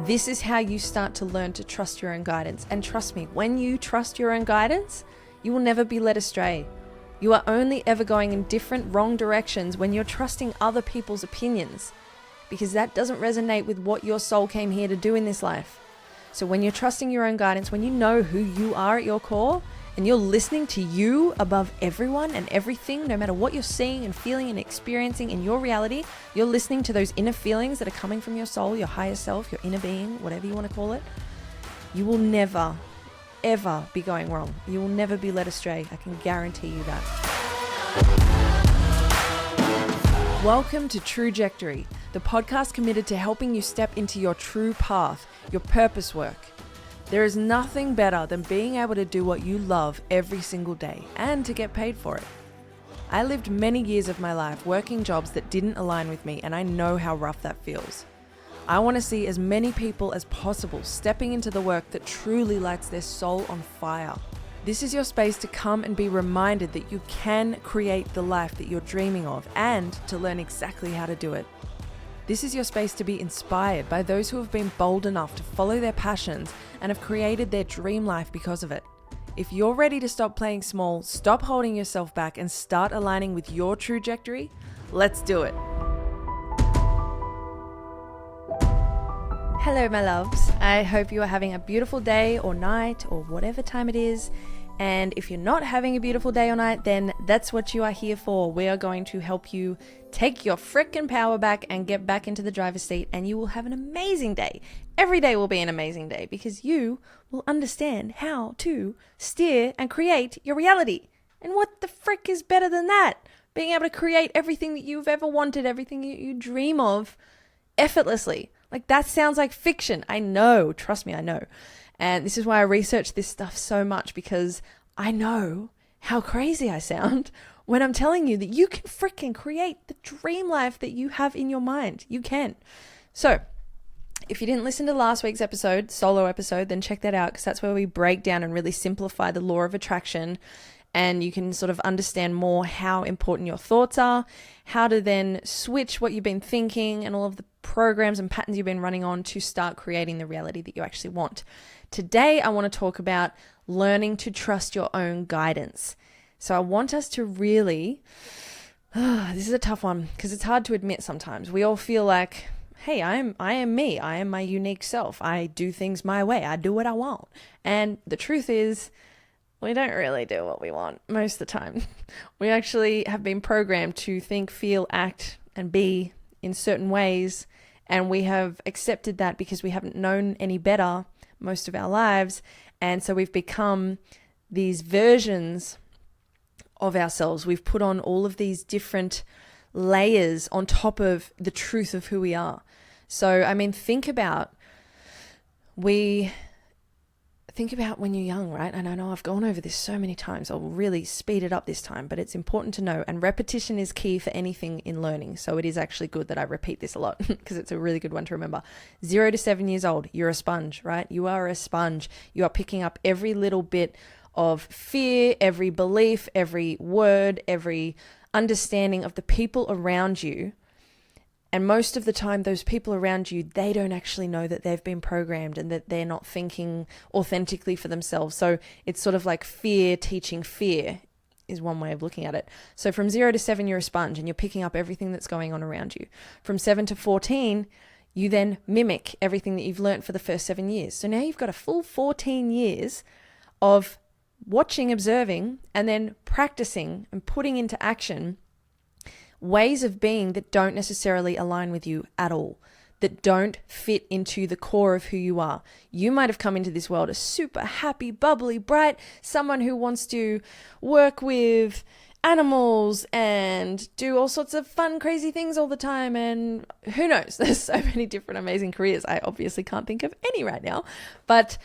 This is how you start to learn to trust your own guidance. And trust me, when you trust your own guidance, you will never be led astray. You are only ever going in different wrong directions when you're trusting other people's opinions, because that doesn't resonate with what your soul came here to do in this life. So when you're trusting your own guidance, when you know who you are at your core, and you're listening to you above everyone and everything, no matter what you're seeing and feeling and experiencing in your reality, you're listening to those inner feelings that are coming from your soul, your higher self, your inner being, whatever you want to call it, you will never, ever be going wrong. You will never be led astray. I can guarantee you that. Welcome to Trujectory, the podcast committed to helping you step into your true path, your purpose work. There is nothing better than being able to do what you love every single day and to get paid for it. I lived many years of my life working jobs that didn't align with me, and I know how rough that feels. I want to see as many people as possible stepping into the work that truly lights their soul on fire. This is your space to come and be reminded that you can create the life that you're dreaming of and to learn exactly how to do it. This is your space to be inspired by those who have been bold enough to follow their passions and have created their dream life because of it. If you're ready to stop playing small, stop holding yourself back, and start aligning with your trajectory, let's do it. Hello, my loves. I hope you are having a beautiful day or night or whatever time it is. And if you're not having a beautiful day or night, then that's what you are here for. We are going to help you take your frickin' power back and get back into the driver's seat, and you will have an amazing day. Every day will be an amazing day because you will understand how to steer and create your reality. And what the frick is better than that? Being able to create everything that you've ever wanted, everything you dream of effortlessly. Like, that sounds like fiction. I know. Trust me, I know. And this is why I research this stuff so much, because I know how crazy I sound when I'm telling you that you can freaking create the dream life that you have in your mind. You can. So if you didn't listen to last week's episode, solo episode, then check that out, because that's where we break down and really simplify the law of attraction. And you can sort of understand more how important your thoughts are, how to then switch what you've been thinking and all of the programs and patterns you've been running on to start creating the reality that you actually want. Today, I want to talk about learning to trust your own guidance. So I want us to really, this is a tough one because it's hard to admit sometimes. We all feel like, hey, I am me. I am my unique self. I do things my way. I do what I want. And the truth is, we don't really do what we want most of the time. We actually have been programmed to think, feel, act, and be in certain ways. And we have accepted that because we haven't known any better most of our lives. And so we've become these versions of ourselves. We've put on all of these different layers on top of the truth of who we are. So, I mean, think about when you're young, right? And I know I've gone over this so many times. I'll really speed it up this time, but it's important to know. And repetition is key for anything in learning. So it is actually good that I repeat this a lot because it's a really good one to remember. 0 to 7 years old, you're a sponge, right? You are a sponge. You are picking up every little bit of fear, every belief, every word, every understanding of the people around you. And most of the time, those people around you, they don't actually know that they've been programmed and that they're not thinking authentically for themselves. So it's sort of like fear teaching fear is one way of looking at it. So from 0 to 7, you're a sponge and you're picking up everything that's going on around you. From 7 to 14, you then mimic everything that you've learned for the first 7 years. So now you've got a full 14 years of watching, observing, and then practicing and putting into action ways of being that don't necessarily align with you at all, that don't fit into the core of who you are. You might have come into this world a super happy, bubbly, bright, someone who wants to work with animals and do all sorts of fun, crazy things all the time. And who knows? There's so many different amazing careers. I obviously can't think of any right now, but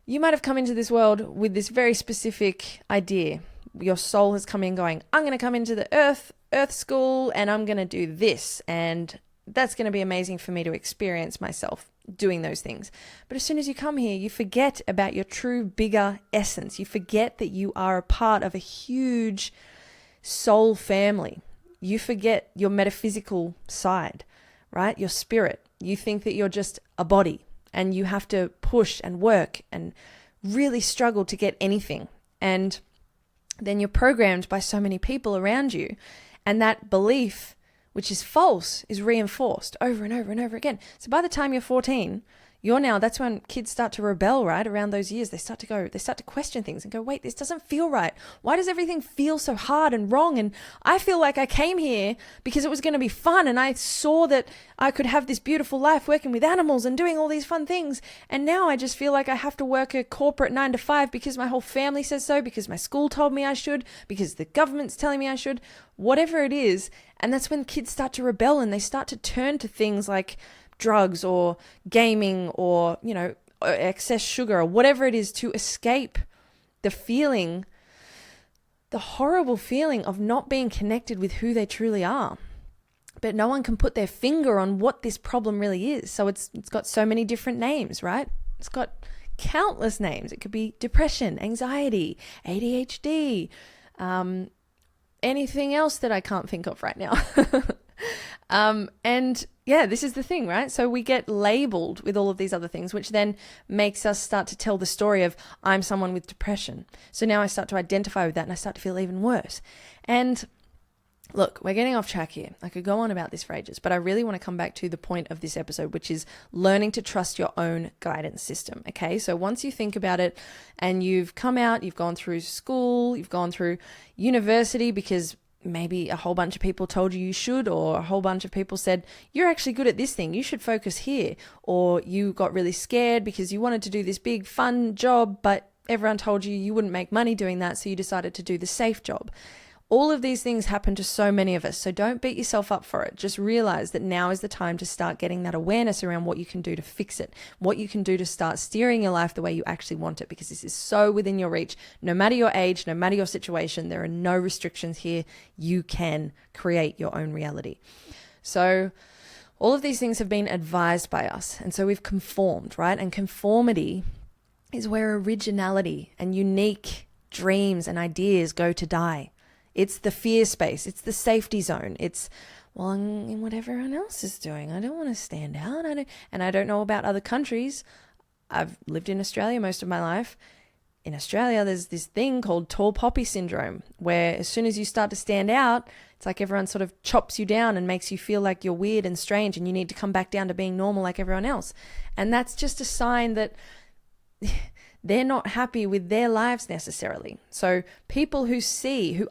you might have come into this world with this very specific idea. Your soul has come in going, I'm going to come into the earth school and I'm going to do this. And that's going to be amazing for me to experience myself doing those things. But as soon as you come here, you forget about your true bigger essence. You forget that you are a part of a huge soul family. You forget your metaphysical side, right? Your spirit. You think that you're just a body and you have to push and work and really struggle to get anything. And then you're programmed by so many people around you, and that belief, which is false, is reinforced over and over and over again. So by the time you're 14, that's when kids start to rebel, right? Around those years, they start to question things and go, wait, this doesn't feel right. Why does everything feel so hard and wrong? And I feel like I came here because it was going to be fun, and I saw that I could have this beautiful life working with animals and doing all these fun things. And now I just feel like I have to work a corporate 9 to 5 because my whole family says so, because my school told me I should, because the government's telling me I should, whatever it is. And that's when kids start to rebel, and they start to turn to things like drugs or gaming or, excess sugar or whatever it is to escape the horrible feeling of not being connected with who they truly are. But no one can put their finger on what this problem really is. So it's got so many different names, right? It's got countless names. It could be depression, anxiety, ADHD, anything else that I can't think of right now. And yeah, this is the thing, right? So we get labeled with all of these other things, which then makes us start to tell the story of, I'm someone with depression. So now I start to identify with that, and I start to feel even worse. And look, we're getting off track here. I could go on about this for ages, but I really want to come back to the point of this episode, which is learning to trust your own guidance system. Okay. So once you think about it and you've come out, you've gone through school, you've gone through university because maybe a whole bunch of people told you should, or a whole bunch of people said, you're actually good at this thing, you should focus here. Or you got really scared because you wanted to do this big fun job, but everyone told you wouldn't make money doing that, so you decided to do the safe job. All of these things happen to so many of us, so don't beat yourself up for it. Just realize that now is the time to start getting that awareness around what you can do to fix it, what you can do to start steering your life the way you actually want it, because this is so within your reach. No matter your age, no matter your situation, there are no restrictions here. You can create your own reality. So all of these things have been advised by us, and so we've conformed, right? And conformity is where originality and unique dreams and ideas go to die. It's the fear space. It's the safety zone. It's, well, in what everyone else is doing. I don't want to stand out. I don't know about other countries. I've lived in Australia most of my life. In Australia, there's this thing called tall poppy syndrome, where as soon as you start to stand out, it's like everyone sort of chops you down and makes you feel like you're weird and strange, and you need to come back down to being normal like everyone else. And that's just a sign that they're not happy with their lives necessarily. So people who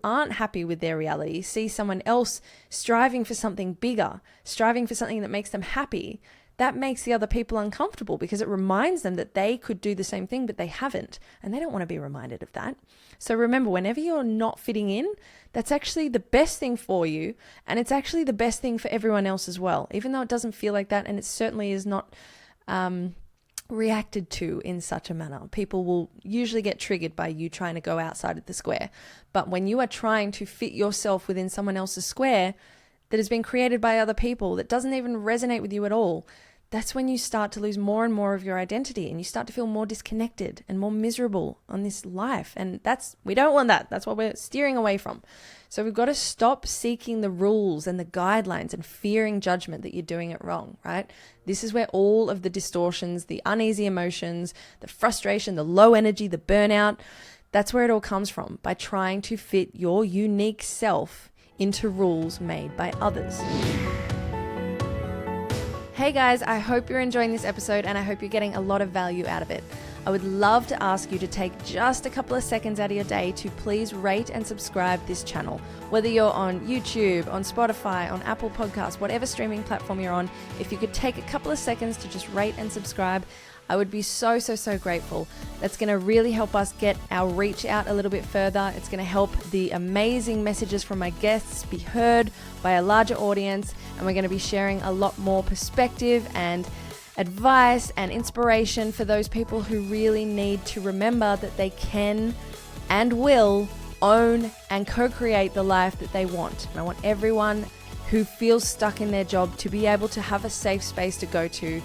aren't happy with their reality, see someone else striving for something bigger, striving for something that makes them happy, that makes the other people uncomfortable, because it reminds them that they could do the same thing, but they haven't. And they don't want to be reminded of that. So remember, whenever you're not fitting in, that's actually the best thing for you. And it's actually the best thing for everyone else as well, even though it doesn't feel like that. And it certainly is not reacted to in such a manner. People will usually get triggered by you trying to go outside of the square. But when you are trying to fit yourself within someone else's square that has been created by other people, that doesn't even resonate with you at all, that's when you start to lose more and more of your identity, and you start to feel more disconnected and more miserable on this life. And we don't want that. That's what we're steering away from. So we've got to stop seeking the rules and the guidelines and fearing judgment that you're doing it wrong, right? This is where all of the distortions, the uneasy emotions, the frustration, the low energy, the burnout, that's where it all comes from, by trying to fit your unique self into rules made by others. Hey guys, I hope you're enjoying this episode, and I hope you're getting a lot of value out of it. I would love to ask you to take just a couple of seconds out of your day to please rate and subscribe this channel. Whether you're on YouTube, on Spotify, on Apple Podcasts, whatever streaming platform you're on, if you could take a couple of seconds to just rate and subscribe, I would be so grateful. That's going to really help us get our reach out a little bit further. It's going to help the amazing messages from my guests be heard by a larger audience, and we're going to be sharing a lot more perspective and advice and inspiration for those people who really need to remember that they can and will own and co-create the life that they want. And I want everyone who feels stuck in their job to be able to have a safe space to go to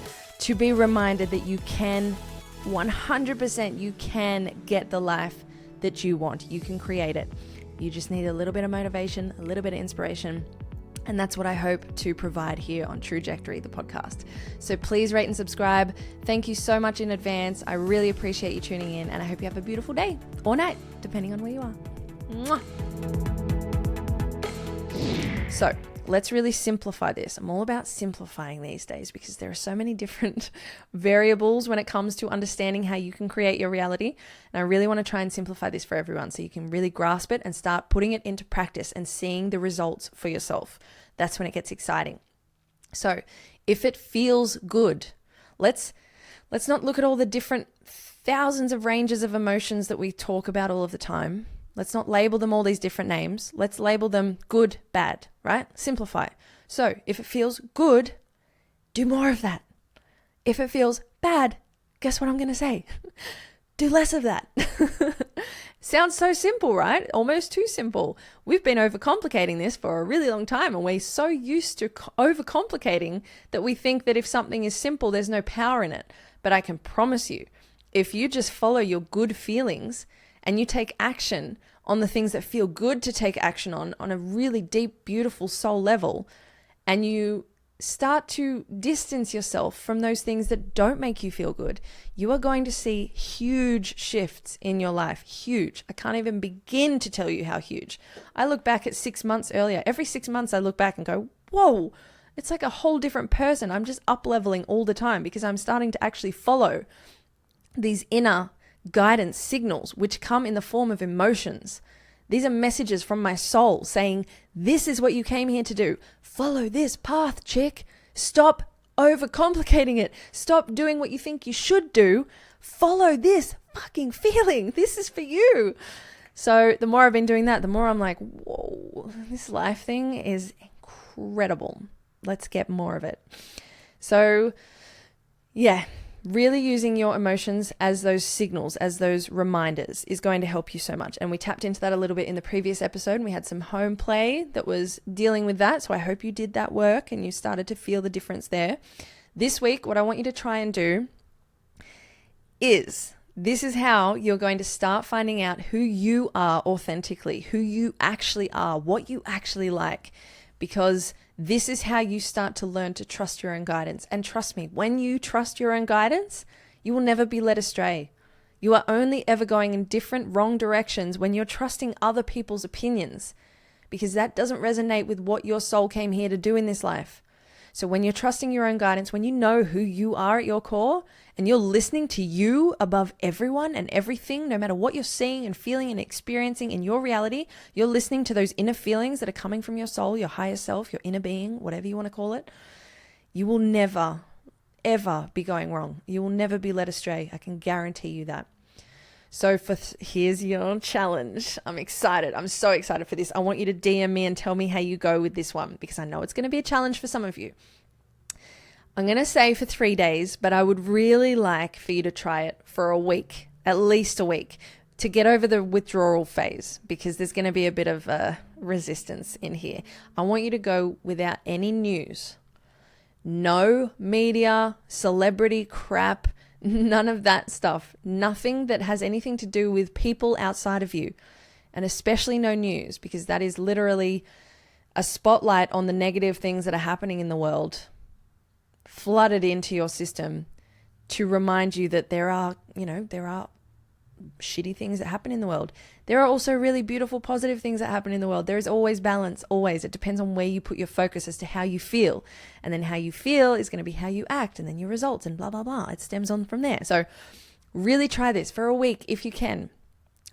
be reminded that you can, 100%, you can get the life that you want. You can create it. You just need a little bit of motivation, a little bit of inspiration, And that's what I hope to provide here on Trajectory, the podcast. So please rate and subscribe. Thank you so much in advance. I really appreciate you tuning in, and I hope you have a beautiful day or night, depending on where you are. Mwah. So let's really simplify this. I'm all about simplifying these days because there are so many different variables when it comes to understanding how you can create your reality. And I really want to try and simplify this for everyone so you can really grasp it and start putting it into practice and seeing the results for yourself. That's when it gets exciting. So if it feels good, let's not look at all the different thousands of ranges of emotions that we talk about all of the time. Let's not label them all these different names. Let's label them good, bad, right? Simplify. So if it feels good, do more of that. If it feels bad, guess what I'm going to say? Do less of that. Sounds so simple, right? Almost too simple. We've been overcomplicating this for a really long time, and we're so used to overcomplicating that we think that if something is simple, there's no power in it. But I can promise you, if you just follow your good feelings and you take action on the things that feel good to take action on a really deep, beautiful soul level, and you start to distance yourself from those things that don't make you feel good, you are going to see huge shifts in your life. Huge. I can't even begin to tell you how huge. I look back at 6 months earlier. Every 6 months I look back and go, whoa, it's like a whole different person. I'm just up-leveling all the time because I'm starting to actually follow these inner guidance signals, which come in the form of emotions. These are messages from my soul saying, this is what you came here to do. Follow this path, chick. Stop overcomplicating it. Stop doing what you think you should do. Follow this fucking feeling. This is for you. So the more I've been doing that, the more I'm like, whoa, this life thing is incredible. Let's get more of it. So yeah, really using your emotions as those signals, as those reminders is going to help you so much. And we tapped into that a little bit in the previous episode, and we had some home play that was dealing with that. So I hope you did that work and you started to feel the difference there. This week, what I want you to try and do is, this is how you're going to start finding out who you are authentically, who you actually are, what you actually like, because this is how you start to learn to trust your own guidance. And trust me, when you trust your own guidance, you will never be led astray. You are only ever going in different wrong directions when you're trusting other people's opinions, because that doesn't resonate with what your soul came here to do in this life. So when you're trusting your own guidance, when you know who you are at your core and you're listening to you above everyone and everything, no matter what you're seeing and feeling and experiencing in your reality, you're listening to those inner feelings that are coming from your soul, your higher self, your inner being, whatever you want to call it, you will never, ever be going wrong. You will never be led astray. I can guarantee you that. So here's your challenge. I'm excited. I'm so excited for this. I want you to DM me and tell me how you go with this one, because I know it's going to be a challenge for some of you. I'm going to say for 3 days, but I would really like for you to try it for a week, at least a week, to get over the withdrawal phase, because there's going to be a bit of resistance in here. I want you to go without any news. No media, celebrity crap, none of that stuff. Nothing that has anything to do with people outside of you. And especially no news, because that is literally a spotlight on the negative things that are happening in the world, flooded into your system to remind you that there are shitty things that happen in the world. There are also really beautiful, positive things that happen in the world. There is always balance, always. It depends on where you put your focus as to how you feel. And then how you feel is going to be how you act, and then your results, and blah, blah, blah. It stems on from there. So really try this for a week if you can.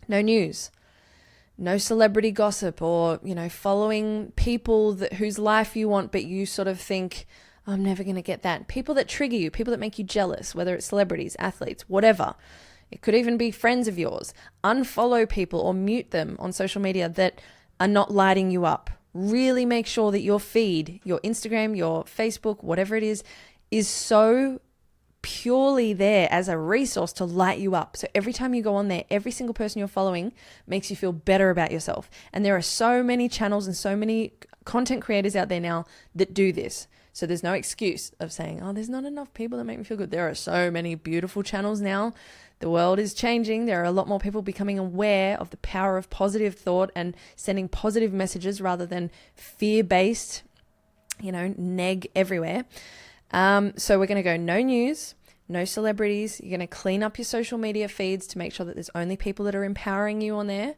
No news, no celebrity gossip, or, following people whose life you want, but you sort of think, I'm never going to get that. People that trigger you, people that make you jealous, whether it's celebrities, athletes, whatever. It could even be friends of yours. Unfollow people or mute them on social media that are not lighting you up. Really make sure that your feed, your Instagram, your Facebook, whatever it is so purely there as a resource to light you up. So every time you go on there, every single person you're following makes you feel better about yourself. And there are so many channels and so many content creators out there now that do this. So there's no excuse of saying, oh, there's not enough people that make me feel good. There are so many beautiful channels now. The world is changing. There are a lot more people becoming aware of the power of positive thought and sending positive messages rather than fear-based neg everywhere. So we're going to go no news, no celebrities. You're going to clean up your social media feeds to make sure that there's only people that are empowering you on there.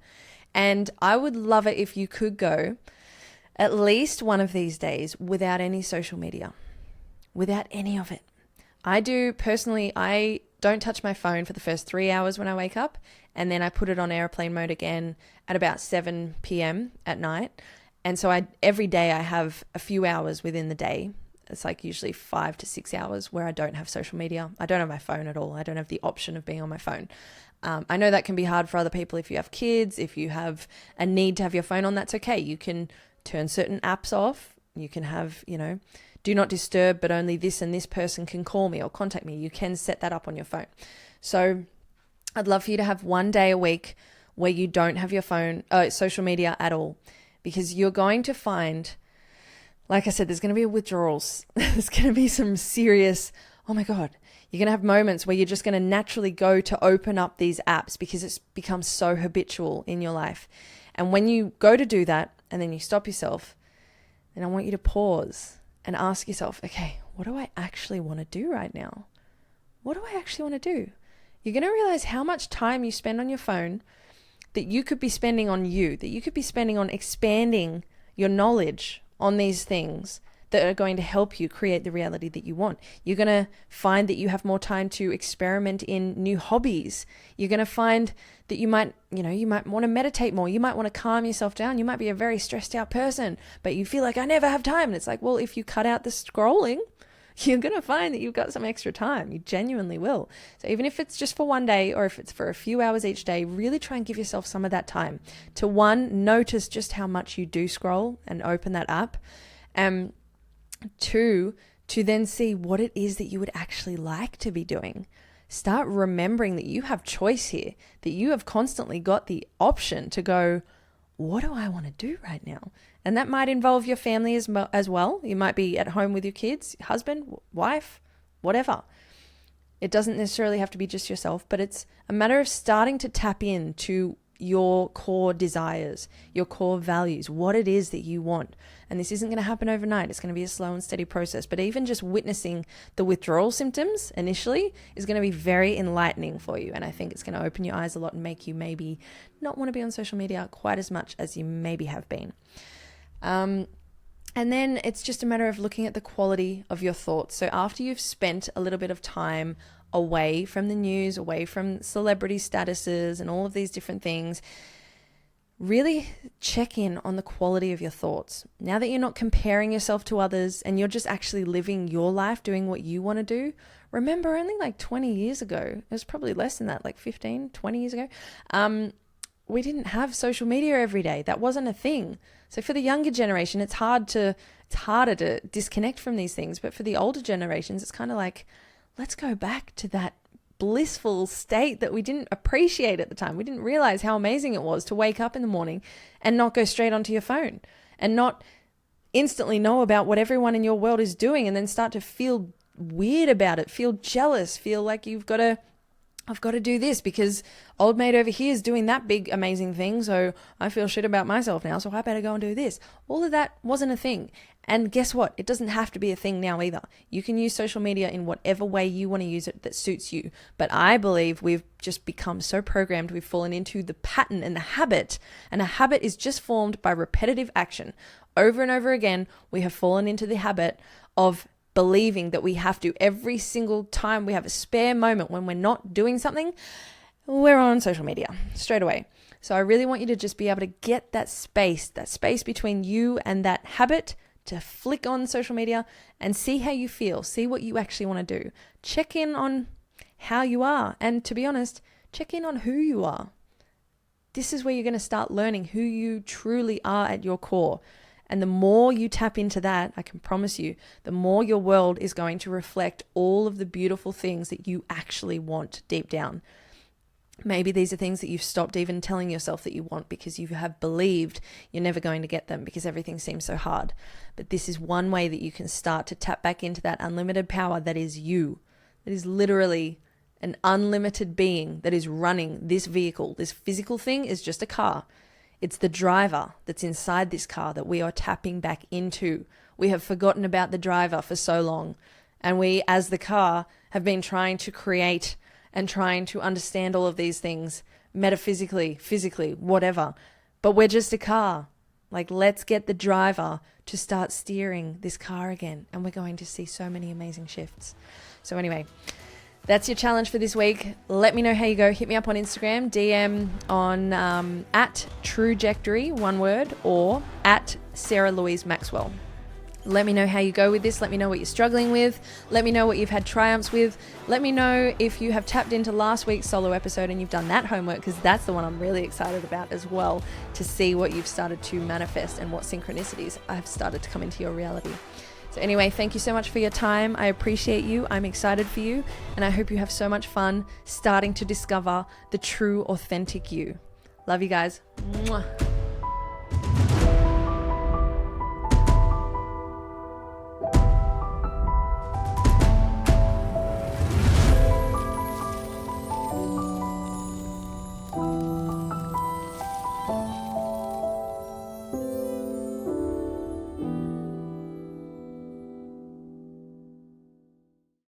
And I would love it if you could go at least one of these days without any social media, without any of it. I do personally, I don't touch my phone for the first 3 hours when I wake up, and then I put it on airplane mode again at about 7 p.m. at night. And so every day I have a few hours within the day. It's like usually 5 to 6 hours where I don't have social media. I don't have my phone at all. I don't have the option of being on my phone. I know that can be hard for other people if you have kids, if you have a need to have your phone on, that's okay. You can turn certain apps off. You can have, do not disturb, but only this and this person can call me or contact me. You can set that up on your phone. So I'd love for you to have one day a week where you don't have your phone, social media at all, because you're going to find, like I said, there's going to be withdrawals. There's going to be some serious, oh my God, you're going to have moments where you're just going to naturally go to open up these apps because it's become so habitual in your life. And when you go to do that and then you stop yourself, then I want you to pause and ask yourself, okay, what do I actually want to do right now? What do I actually want to do? You're going to realize how much time you spend on your phone that you could be spending on you, that you could be spending on expanding your knowledge on these things that are going to help you create the reality that you want. You're going to find that you have more time to experiment in new hobbies. You're going to find that you might want to meditate more. You might want to calm yourself down. You might be a very stressed out person, but you feel like I never have time. And it's like, well, if you cut out the scrolling, you're going to find that you've got some extra time. You genuinely will. So even if it's just for one day or if it's for a few hours each day, really try and give yourself some of that time to, one, notice just how much you do scroll and open that app. Two, to then see what it is that you would actually like to be doing. Start remembering that you have choice here, that you have constantly got the option to go, what do I want to do right now? And that might involve your family as well. You might be at home with your kids, husband, wife, whatever. It doesn't necessarily have to be just yourself, but it's a matter of starting to tap into your core desires, your core values, what it is that you want. And this isn't going to happen overnight. It's going to be a slow and steady process. But even just witnessing the withdrawal symptoms initially is going to be very enlightening for you. And I think it's going to open your eyes a lot and make you maybe not want to be on social media quite as much as you maybe have been. And then it's just a matter of looking at the quality of your thoughts. So after you've spent a little bit of time away from the news, away from celebrity statuses and all of these different things, really check in on the quality of your thoughts. Now that you're not comparing yourself to others and you're just actually living your life, doing what you want to do. Remember, only like 20 years ago, it was probably less than that, like 15, 20 years ago, we didn't have social media every day. That wasn't a thing. So for the younger generation, it's harder to disconnect from these things. But for the older generations, it's kind of like, let's go back to that blissful state that we didn't appreciate at the time. We didn't realize how amazing it was to wake up in the morning and not go straight onto your phone and not instantly know about what everyone in your world is doing and then start to feel weird about it, feel jealous, feel like I've got to do this because old mate over here is doing that big amazing thing, so I feel shit about myself now, so I better go and do this. All of that wasn't a thing. And guess what? It doesn't have to be a thing now either. You can use social media in whatever way you want to use it that suits you. But I believe we've just become so programmed, we've fallen into the pattern and the habit. And a habit is just formed by repetitive action. Over and over again, we have fallen into the habit of believing that we have to, every single time we have a spare moment when we're not doing something, we're on social media straight away. So I really want you to just be able to get that space between you and that habit to flick on social media and see how you feel, see what you actually want to do. Check in on how you are. And to be honest, check in on who you are. This is where you're going to start learning who you truly are at your core. And the more you tap into that, I can promise you, the more your world is going to reflect all of the beautiful things that you actually want deep down. Maybe these are things that you've stopped even telling yourself that you want because you have believed you're never going to get them because everything seems so hard. But this is one way that you can start to tap back into that unlimited power that is you. That is literally an unlimited being that is running this vehicle. This physical thing is just a car. It's the driver that's inside this car that we are tapping back into we have forgotten about the driver for so long. And we, as the car, have been trying to create and trying to understand all of these things metaphysically, physically, whatever. But we're just a car. Like, let's get the driver to start steering this car again. And we're going to see so many amazing shifts. So anyway, that's your challenge for this week. Let me know how you go. Hit me up on Instagram, DM on at Trujectory, one word, or at Sarah Louise Maxwell. Let me know how you go with this. Let me know what you're struggling with. Let me know what you've had triumphs with. Let me know if you have tapped into last week's solo episode and you've done that homework, because that's the one I'm really excited about as well, to see what you've started to manifest and what synchronicities have started to come into your reality. So anyway, thank you so much for your time. I appreciate you. I'm excited for you. And I hope you have so much fun starting to discover the true, authentic you. Love you guys. Mwah.